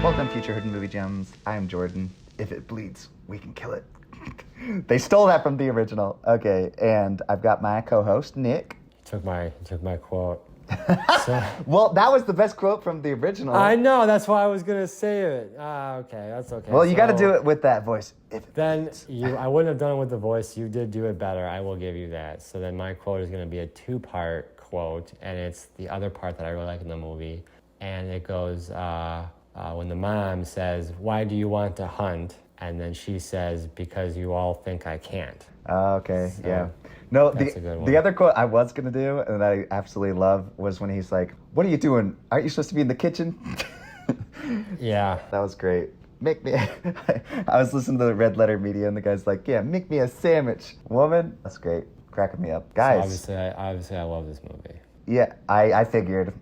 Welcome, Future Hidden Movie Gems. I'm Jordan. If it bleeds, we can kill it. They stole that from the original. Okay, and I've got my co-host, Nick. Took my quote. Well, that was the best quote from the original. I know, that's why I was going to say it. Okay, that's okay. Well, you got to do it with that voice. I wouldn't have done it with the voice. You did do it better. I will give you that. So then my quote is going to be a two-part quote, and it's the other part that I really like in the movie. And it goes, when the mom says, "Why do you want to hunt?" And then she says, "Because you all think I can't." Okay, so, yeah. No, the other quote I was going to do, and that I absolutely love, was when he's like, "What are you doing? Aren't you supposed to be in the kitchen?" Yeah. That was great. Make me... I was listening to the Red Letter Media, and the guy's like, "Yeah, make me a sandwich, woman." That's great. Cracking me up. Guys. So obviously I love this movie. Yeah, I figured.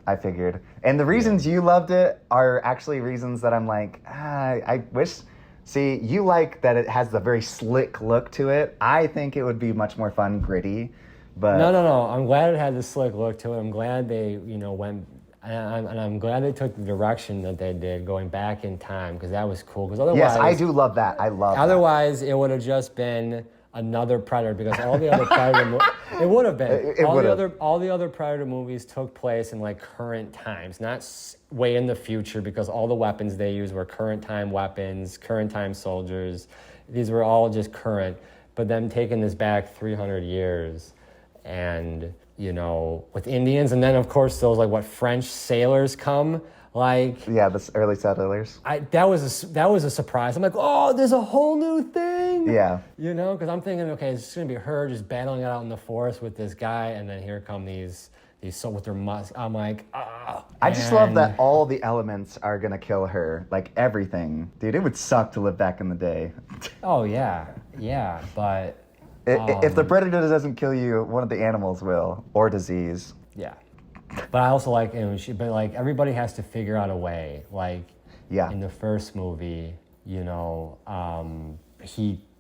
And the reasons you loved it are actually reasons that I'm like, I wish... See, you like that it has the very slick look to it. I think it would be much more fun, gritty, but... No. I'm glad it had the slick look to it. I'm glad they, went... And I'm glad they took the direction that they did, going back in time, because that was cool. Because otherwise... Yes, I do love that. I love otherwise, it would have just been another Predator, because all the other Predator it would have been. All the other Predator movies took place in like current times, not way in the future, because all the weapons they used were current time weapons, current time soldiers. These were all just current. But them taking this back 300 years, and with Indians, and then of course those French sailors come. The early settlers. That was a surprise. I'm like, oh, there's a whole new thing. Yeah. Because I'm thinking, okay, it's gonna be her just battling it out in the forest with this guy, and then here come these with their musk. I'm like, I just love that all the elements are gonna kill her, like everything, dude. It would suck to live back in the day. Oh yeah, but if the predator doesn't kill you, one of the animals will, or disease. Yeah. But I also like, everybody has to figure out a way. In the first movie, he,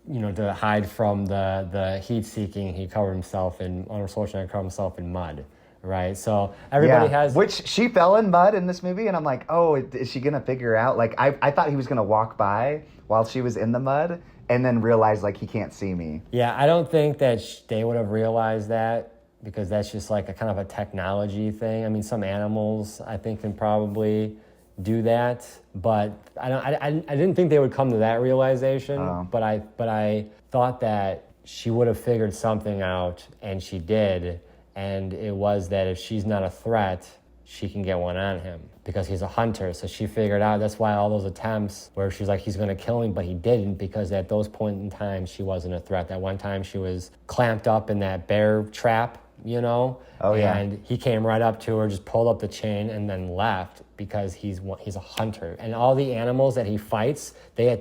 to hide from the heat seeking, Arnold Schwarzenegger covered himself in mud, right? So everybody has... Which she fell in mud in this movie, and I'm like, oh, is she gonna figure out? I thought he was gonna walk by while she was in the mud, and then realize he can't see me. Yeah, I don't think that they would have realized that, because that's just a kind of a technology thing. I mean, some animals I think can probably do that, but I didn't think they would come to that realization. But I thought that she would have figured something out, and she did. And it was that if she's not a threat, she can get one on him, because he's a hunter. So she figured out, that's why all those attempts where she's like, he's going to kill him, but he didn't, because at those points in time, she wasn't a threat. That one time she was clamped up in that bear trap, and he came right up to her, just pulled up the chain, and then left, because he's a hunter. And all the animals that he fights, they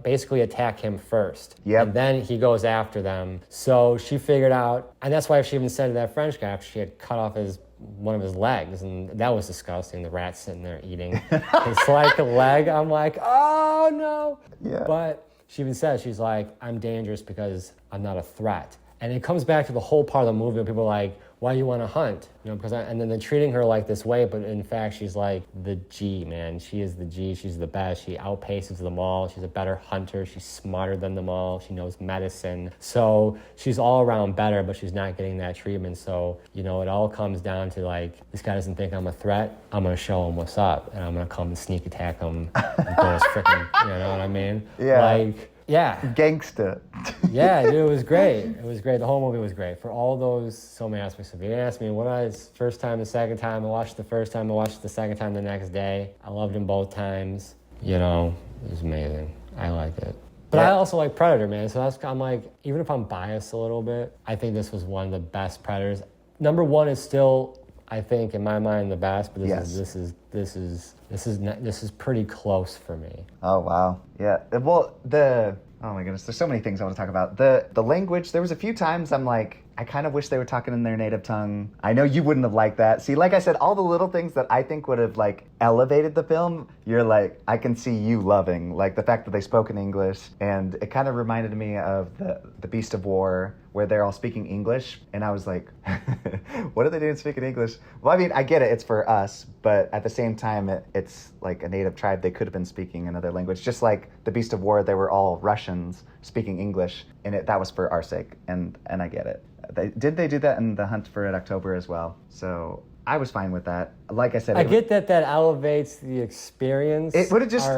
basically attack him first. Yep. And then he goes after them. So she figured out, and that's why she even said to that French guy, after she had cut off one of his legs, and that was disgusting. The rat sitting there eating his leg. I'm like, oh no. Yeah. But she even says, she's like, I'm dangerous because I'm not a threat. And it comes back to the whole part of the movie where people are like, why do you want to hunt? And then they're treating her like this way, but in fact, she's like the G, man. She is the G. She's the best. She outpaces them all. She's a better hunter. She's smarter than them all. She knows medicine. So she's all around better, but she's not getting that treatment. So, it all comes down to this guy doesn't think I'm a threat. I'm going to show him what's up, and I'm going to come and sneak attack him. And go as freaking, you know what I mean? Yeah. Yeah. Gangsta. Yeah, dude, it was great. It was great. The whole movie was great for all those, so many aspects of it. You asked me, what was first time, the second time? I watched the first time, I watched the second time the next day. I loved them both times. It was amazing. I liked it. But I also like Predator, man. So I'm like, even if I'm biased a little bit, I think this was one of the best Predators. Number one is still, I think, in my mind, the best. But this is pretty close for me. Oh wow, yeah. Well, oh my goodness, there's so many things I want to talk about. The language. There was a few times I'm like, I kind of wish they were talking in their native tongue. I know you wouldn't have liked that. See, like I said, all the little things that I think would have like elevated the film, you're like, I can see you loving. Like the fact that they spoke in English, and it kind of reminded me of the Beast of War, where they're all speaking English, and I was like, what are they doing speaking English? Well, I mean, I get it, it's for us, but at the same time, it's like a native tribe. They could have been speaking another language. Just like the Beast of War, they were all Russians speaking English, and that was for our sake, and I get it. They do that in The Hunt for Red October as well, so I was fine with that. Like I said, I get that elevates the experience. It would have just,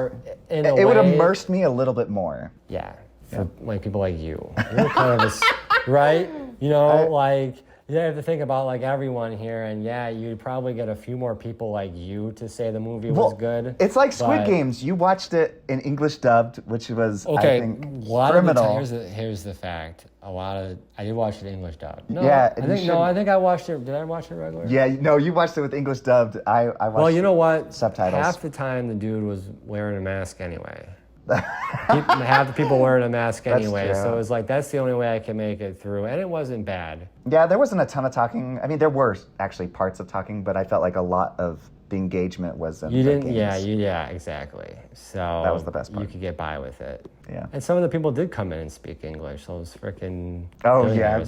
it would have immersed me a little bit more. Yeah, for like people like you. You're kind of right? You know, like you have to think about like everyone here, and yeah, you'd probably get a few more people like you to say the movie was good. It's like Squid Games. You watched it in English dubbed, which was, I think, criminal. Here's the fact. I did watch it English dubbed. No, yeah, I think I watched it. Did I watch it regular? Yeah, no, you watched it with English dubbed. I watched. Well, you know what? Subtitles. Half the time the dude was wearing a mask anyway. Half the people wearing a mask anyway, so it was like that's the only way I can make it through, and it wasn't bad. Yeah, there wasn't a ton of talking. I mean, there were actually parts of talking, but I felt like a lot of the engagement was in the games. Yeah, exactly. So that was the best part. You could get by with it. Yeah. And some of the people did come in and speak English. Those freaking or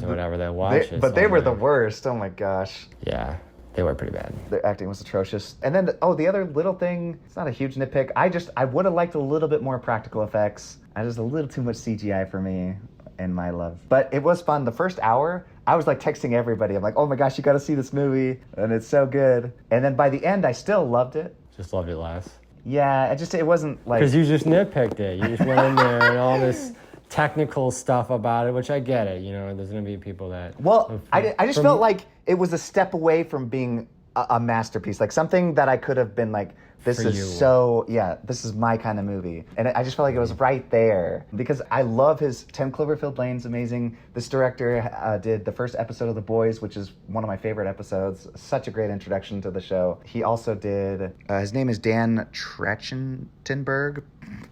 whatever they watch it. But they were the worst. Oh my gosh. Yeah. They were pretty bad. The acting was atrocious. And then, the other little thing, it's not a huge nitpick. I would have liked a little bit more practical effects. Just a little too much CGI for me and my love. But it was fun. The first hour, I was like texting everybody. I'm like, oh my gosh, you got to see this movie. And it's so good. And then by the end, I still loved it. Just loved it less? Yeah, it wasn't like... Because you just nitpicked it. You just went in there and all this technical stuff about it, which I get it. You know, there's going to be people that... Well, I just felt like it was a step away from being a masterpiece. Like something that I could have been like, this is my kind of movie. And I just felt like it was right there. Because I love his 10 Cloverfield Lane's amazing. This director did the first episode of The Boys, which is one of my favorite episodes. Such a great introduction to the show. He also did, his name is Dan Trachtenberg.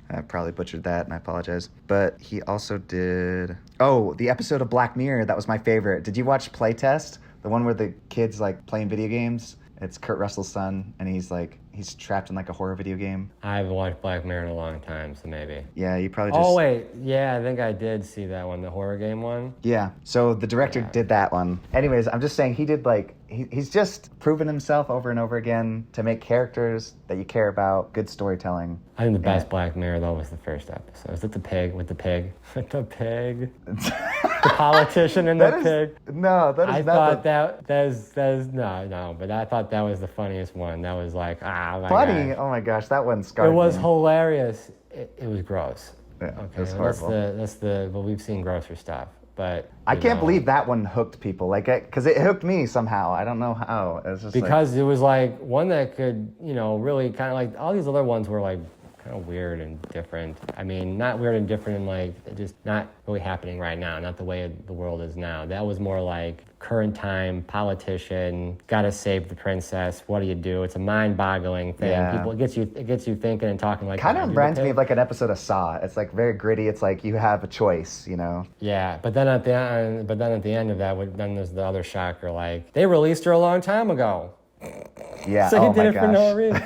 I probably butchered that, and I apologize. But he also did... the episode of Black Mirror, that was my favorite. Did you watch Playtest? The one where the kid's, like, playing video games? It's Kurt Russell's son, and he's trapped in, like, a horror video game. I haven't watched Black Mirror in a long time, so maybe. Yeah, you probably just... Oh, wait. Yeah, I think I did see that one, the horror game one. Yeah, so the director did that one. Anyways, I'm just saying he did, like... He's just proven himself over and over again to make characters that you care about, good storytelling. I think the best Black Mirror, though, was the first episode. Was it the pig? With the pig? With the pig? The politician and the pig? No, that is I not thought that is no, but I thought that was the funniest one. That was like, my funny? gosh. Oh my gosh, that one scarred me. It was hilarious. It was gross. Yeah, okay, it was horrible. But we've seen grosser stuff. But I can't believe that one hooked people, like, because it hooked me somehow. I don't know how. It's just because it was like one that could, really kind of like all these other ones were like kind of weird and different. I mean, not weird and different in like just not really happening right now, not the way the world is now. That was more like current time, politician, gotta save the princess. What do you do? It's a mind-boggling thing. Yeah. People, it gets you thinking and talking like. Kind of reminds me of like an episode of Saw. It's like very gritty. It's like you have a choice, Yeah, but then at the end of that, then there's the other shocker. Like they released her a long time ago. Yeah. So he did it for no reason.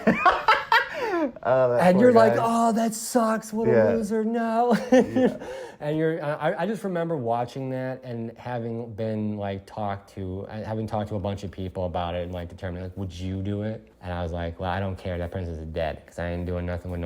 And you're like, oh, that sucks. What a loser. No. Yeah. And I just remember watching that and having been like talked to a bunch of people about it and like determining like, would you do it? And I was like, well, I don't care. That princess is dead because I ain't doing nothing with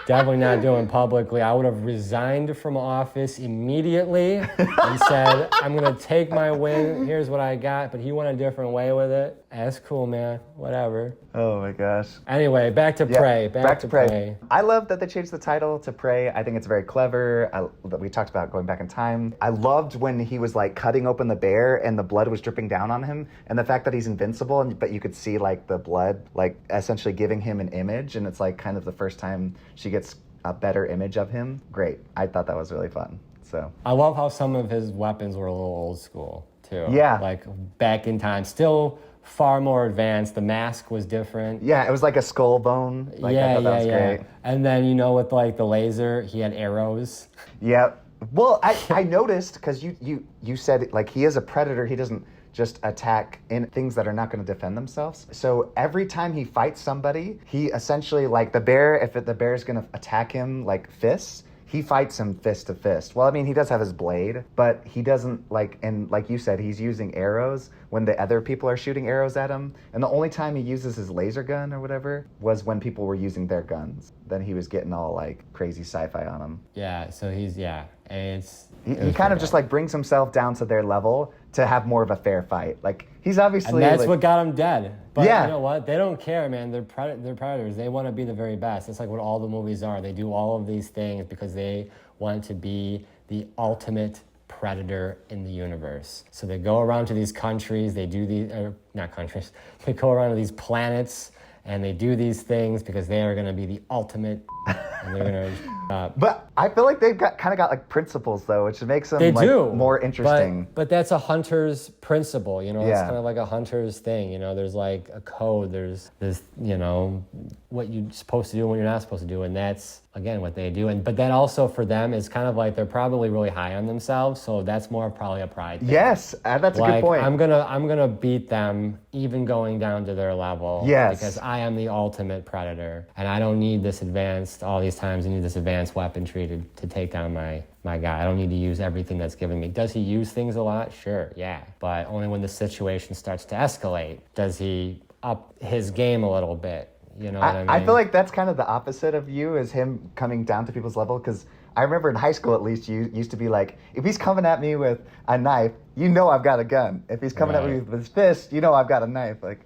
definitely not doing publicly. I would have resigned from office immediately and said, I'm going to take my win. Here's what I got. But he went a different way with it. That's cool, man. Whatever. Oh, my gosh. Anyway, back to Prey. Back to Prey. I love that they changed the title to Prey. I think it's very clever. That we talked about going back in time. I loved when he was like cutting open the bear and the blood was dripping down on him. And the fact that he's invincible, but you could see like the blood, like essentially giving him an image. And it's like kind of the first time she gets a better image of him. Great. I thought that was really fun. So I love how some of his weapons were a little old school too. Yeah. Like back in time. Still far more advanced. The mask was different. Yeah, it was like a skull bone. Like, I thought that was great. And then, with like the laser, he had arrows. Yep. Well, I noticed because you said like he is a predator. He doesn't just attack in things that are not going to defend themselves. So every time he fights somebody, he essentially like the bear. If the bear is going to attack him like fists, he fights him fist to fist. Well, I mean, he does have his blade, but he doesn't like, and like you said, he's using arrows when the other people are shooting arrows at him. And the only time he uses his laser gun or whatever was when people were using their guns. Then he was getting all like crazy sci-fi on them. Yeah, so he's, yeah. And He kind of just like brings himself down to their level to have more of a fair fight. Like he's obviously, and that's like, what got him dead. But Yeah. you know what? They don't care, man. They're predators. They want to be the very best. It's like what all the movies are. They do all of these things because they want to be the ultimate predator in the universe. So they go around to these countries. They do these, or not countries. They go around to these planets and they do these things because they are going to be the ultimate. And they're going to. But I feel like they've got like principles though, which makes them They like do more interesting. but that's a hunter's principle, you know. It's Yeah. kind of like a hunter's thing, you know. There's like a code. There's you know what you're supposed to do and what you're not supposed to do, and that's again what they do. And but that also for them is kind of like they're probably really high on themselves, so that's more probably a pride thing. Yes, that's a Like, good point. I'm gonna beat them even going down to their level. Yes. Because I am the ultimate predator, and I don't need this advanced all these times. I need this advanced weaponry to take down my guy. I don't need to use everything that's given me. Does he use things a lot? Sure, yeah. But only when the situation starts to escalate does he up his game a little bit. You know what I mean? I feel like that's kind of the opposite of you, is him coming down to people's level. Because I remember in high school, at least, you used to be like, if he's coming at me with a knife, you know I've got a gun. If he's coming at me with his fist, you know I've got a knife. Like,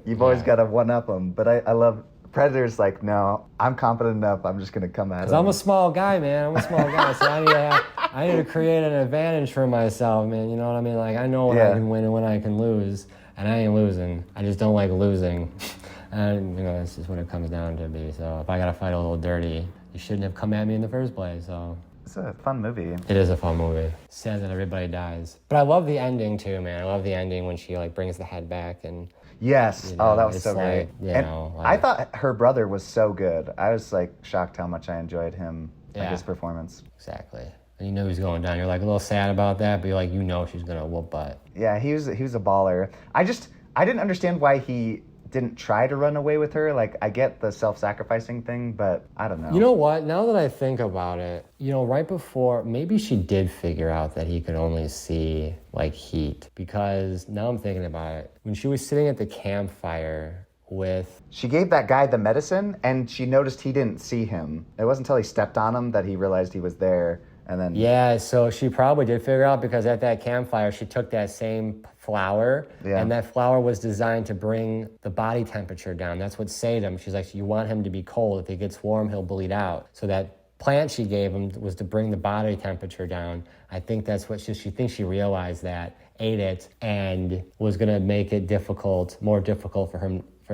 you've always got to one-up him. But I love Predator's like, no, I'm confident enough. I'm just going to come at him. Because I'm a small guy, man. I'm a small guy. So I need to create an advantage for myself, man. You know what I mean? Like, I know when I can win and when I can lose. And I ain't losing. I just don't like losing. And, you know, that's just what it comes down to be. So if I got to fight a little dirty, you shouldn't have come at me in the first place. So It's a fun movie. it is a fun movie. Sad that everybody dies. But I love the ending, too, man. I love the ending when she, like, brings the head back and... Yes. You know, Oh, that was it's so like, great. you And know, like- I thought her brother was so good. I was like shocked how much I enjoyed him, like, Yeah. his performance. Exactly. And you know he's going down. You're, like, a little sad about that, but you're like, you know she's going to whoop butt. Yeah, he was a baller. I didn't understand why he didn't try to run away with her. Like, I get the self-sacrificing thing, but I don't know. You know what? Now that I think about it, you know, right before, maybe she did figure out that he could only see, like, heat. Because now I'm thinking about it. When she was sitting at the campfire with... She gave that guy the medicine, and she noticed he didn't see him. It wasn't until he stepped on him that he realized he was there, and then... Yeah, so she probably did figure out, because at that campfire, she took that same flower, and that flower was designed to bring the body temperature down. That's what saved him. She's like, you want him to be cold. If he gets warm, he'll bleed out. So that plant she gave him was to bring the body temperature down. I think that's what she thinks she realized that, ate it, and was going to make it more difficult for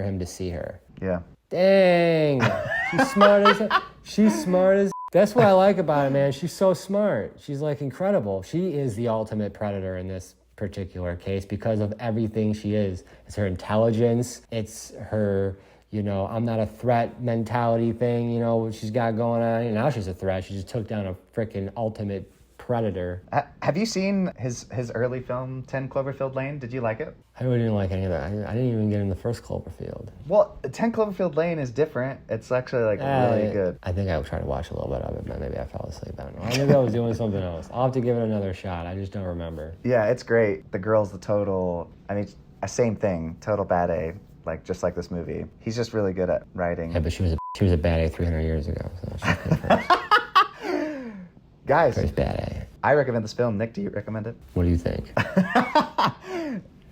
him to see her. Yeah. Dang, she's smart as that's what I like about it, man. She's so smart. She's like incredible. She is the ultimate predator in this particular case because of everything she is. It's her intelligence. It's her, you know, I'm not a threat mentality thing, you know, what she's got going on. And now she's a threat. She just took down a freaking ultimate predator. Have you seen his early film, 10 Cloverfield Lane? Did you like it? I really didn't like any of that. I didn't even get in the first Cloverfield. Well, 10 Cloverfield Lane is different. It's actually like really good. I think I tried to watch a little bit of it, but maybe I fell asleep. I don't know. Maybe I was doing something else. I'll have to give it another shot. I just don't remember. Yeah, it's great. The girl's the total, I mean, same thing, total bad A, like just like this movie. He's just really good at writing. Yeah, but she was a bad A 300 years ago. So she's good Guys, first bad A. I recommend this film. Nick, do you recommend it? What do you think?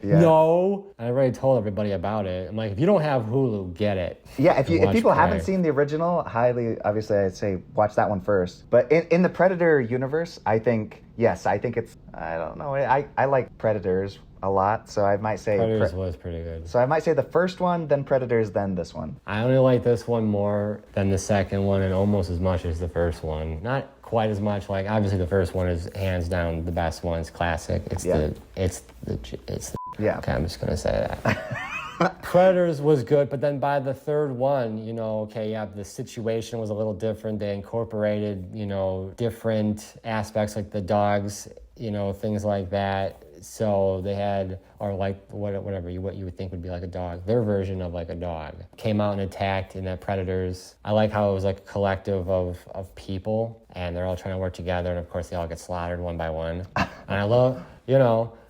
Yeah. No. I already told everybody about it. I'm like, if you don't have Hulu, get it. Yeah, if people Prime. haven't seen the original, obviously I'd say watch that one first. But in the Predator universe, I think it's, I don't know, I like Predators a lot, so I might say... Predators was pretty good. So I might say the first one, then Predators, then this one. I only like this one more than the second one and almost as much as the first one. Not quite as much. Like, obviously the first one is hands down the best one. It's classic. It's the Yeah. Okay, I'm just going to say that. Predators was good, but then by the third one, okay, yeah, the situation was a little different. They incorporated, different aspects like the dogs, things like that. So they had, or like whatever what you would think would be like a dog, their version of like a dog came out and attacked in that Predators. I like how it was like a collective of people, and they're all trying to work together, and of course they all get slaughtered one by one. And I love,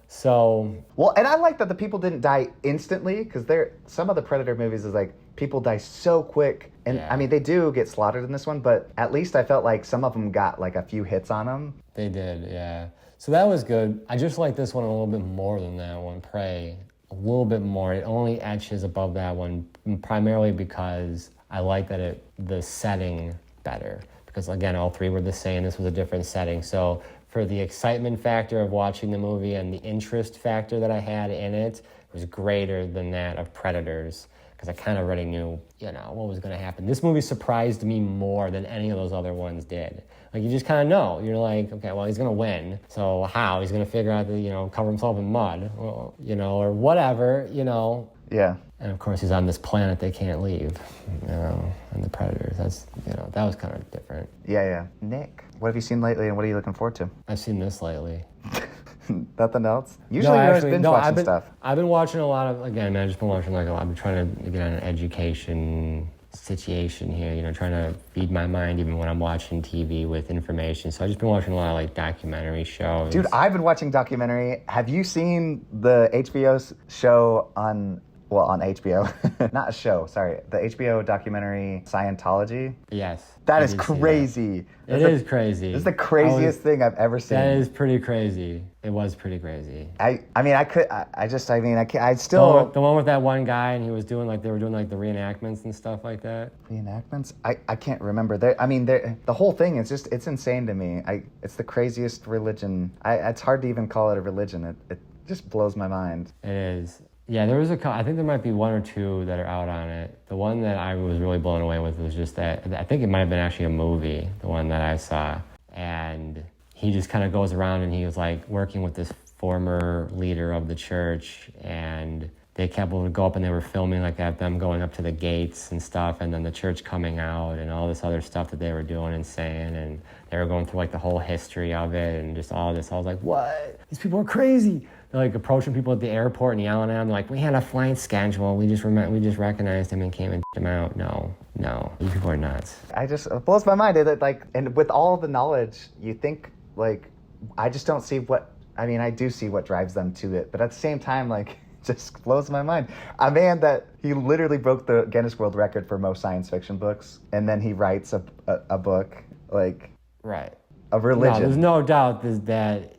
so... Well, and I like that the people didn't die instantly, because some of the Predator movies is like, people die so quick. And, Yeah. I mean, they do get slaughtered in this one, but at least I felt like some of them got, like, a few hits on them. They did, yeah. So that was good. I just like this one a little bit more than that one, Prey. A little bit more. It only edges above that one, primarily because I like that the setting better. Because, again, all three were the same. This was a different setting. So for the excitement factor of watching the movie and the interest factor that I had in it was greater than that of Predators, because I kind of already knew, what was going to happen. This movie surprised me more than any of those other ones did. Like, you just kind of know. You're like, okay, well, he's going to win. So how? He's going to figure out to, cover himself in mud, or whatever, Yeah. And, of course, he's on this planet they can't leave, and the Predators. That's, that was kind of different. Yeah. Nick, what have you seen lately, and what are you looking forward to? I've seen this lately. Nothing else? Usually you're always binge watching stuff. I've been watching a lot of, again, man, I've just been watching, I've been trying to get on an education situation here, trying to feed my mind even when I'm watching TV with information. So I've just been watching a lot of, documentary shows. Dude, I've been watching documentary. Have you seen the HBO show on HBO? Not a show, sorry. The HBO documentary Scientology? Yes. That is crazy. It is crazy. This is the craziest thing I've ever seen. That is pretty crazy. It was pretty crazy. I still... The one with that one guy, and he was doing, they were doing, the reenactments and stuff like that. Reenactments? I can't remember. The whole thing is just, it's insane to me. It's the craziest religion. It's hard to even call it a religion. It just blows my mind. It is. Yeah, there was I think there might be one or two that are out on it. The one that I was really blown away with was just that, I think it might have been actually a movie, the one that I saw. And he just kind of goes around and he was working with this former leader of the church, and they kept able to go up and they were filming at them going up to the gates and stuff, and then the church coming out and all this other stuff that they were doing and saying, and they were going through the whole history of it and just all this. I was like, what? These people are crazy. They're approaching people at the airport and yelling at them. They're like, we had a flight schedule. We just recognized him and came and him out. No, these people are nuts. It blows my mind. And with all the knowledge, you think I just don't see I do see what drives them to it, but at the same time, just blows my mind. A man that he literally broke the Guinness World Record for most science fiction books, and then he writes a book right of religion. No, there's no doubt that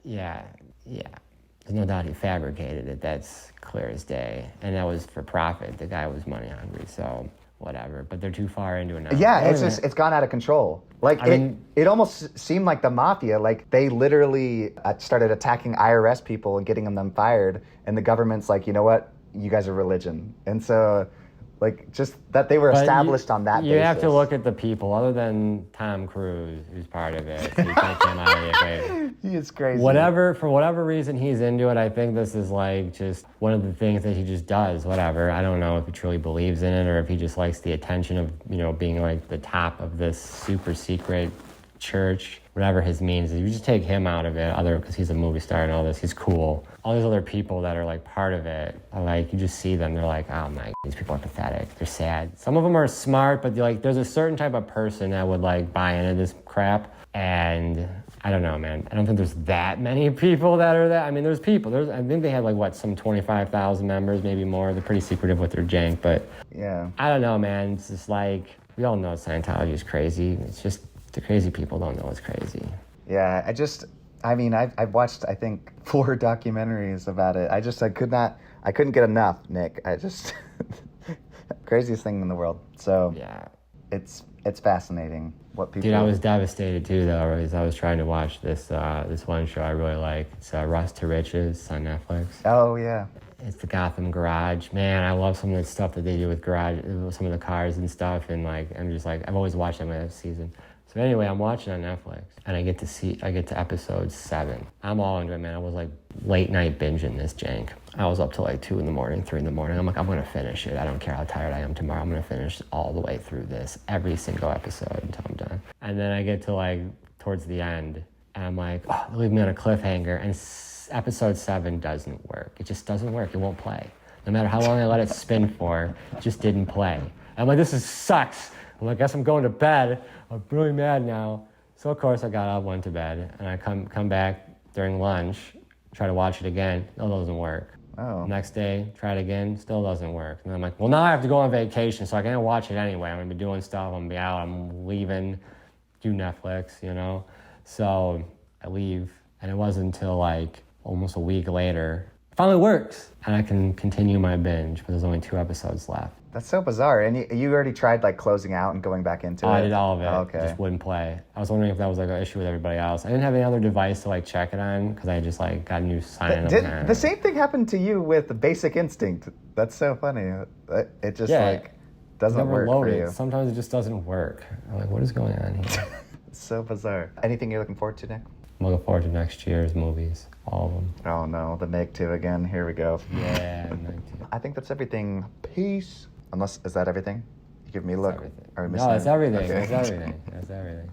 there's no doubt he fabricated it. That's clear as day, and that was for profit. The guy was money hungry, so whatever. But they're too far into it now. Yeah, it's gone out of control. It almost seemed like the mafia. They literally started attacking IRS people and getting them fired, and the government's like, you know what, you guys are religion, and so just that they were established on that basis. You have to look at the people, other than Tom Cruise, who's part of it. So you can't get him out of the equation. He is crazy. For whatever reason he's into it, I think this is just one of the things that he just does, whatever. I don't know if he truly believes in it or if he just likes the attention of, being the top of this super secret church, whatever his means. If you just take him out of it, because he's a movie star and all this, he's cool. All these other people that are part of it, you just see them, they're oh my, these people are pathetic, they're sad. Some of them are smart, but there's a certain type of person that would buy into this crap, and I don't know, man. I don't think there's that many people that are that. I mean, there's people. I think they had some 25,000 members, maybe more. They're pretty secretive with their jank, but yeah, I don't know, man. It's just we all know Scientology is crazy. It's just the crazy people don't know it's crazy. Yeah, I've watched, I think, 4 documentaries about it. I couldn't get enough, Nick. Craziest thing in the world. So yeah, it's fascinating what people... Dude, I was devastated too, though, because I was trying to watch this one show I really like. It's Rust to Riches on Netflix. Oh, yeah. It's the Gotham Garage. Man, I love some of the stuff that they do with some of the cars and stuff, and I'm just I've always watched them every season. So anyway, I'm watching on Netflix, and I get to episode 7. I'm all into it, man. I was like late night binging this jank. I was up till like 2 in the morning, 3 in the morning. I'm like, I'm gonna finish it. I don't care how tired I am tomorrow. I'm gonna finish all the way through this, every single episode until I'm done. And then I get to like towards the end, and I'm like, oh, leave me on a cliffhanger. And episode 7 doesn't work. It just doesn't work. It won't play. No matter how long I let it spin for, it just didn't play. I'm like, sucks. I'm like, I guess I'm going to bed. I'm really mad now. So of course I got up, went to bed, and I come back during lunch, try to watch it again. Still doesn't work. Oh. Next day, try it again, still doesn't work. And I'm like, well, now I have to go on vacation, so I can't watch it anyway. I'm gonna be doing stuff. I'm gonna be out. I'm leaving, do Netflix, you know. So I leave, and it wasn't until like almost a week later, it finally works, and I can continue my binge. But there's only 2 episodes left. That's so bizarre. And you already tried like closing out and going back into it? I did all of it. Oh, It just wouldn't play. I was wondering if that was like an issue with everybody else. I didn't have any other device to like check it on because I just like got a new sign. The same thing happened to you with the Basic Instinct. That's so funny. It just like doesn't work for you. Sometimes it just doesn't work. I'm like, what is going on here? It's so bizarre. Anything you're looking forward to, Nick? I'm looking forward to next year's movies, all of them. Oh no, the Meg 2 again. Here we go. Yeah, Meg 2. I think that's everything. Peace. Unless, is that everything? You give me a look. No, it's everything. Okay. It's everything. It's everything.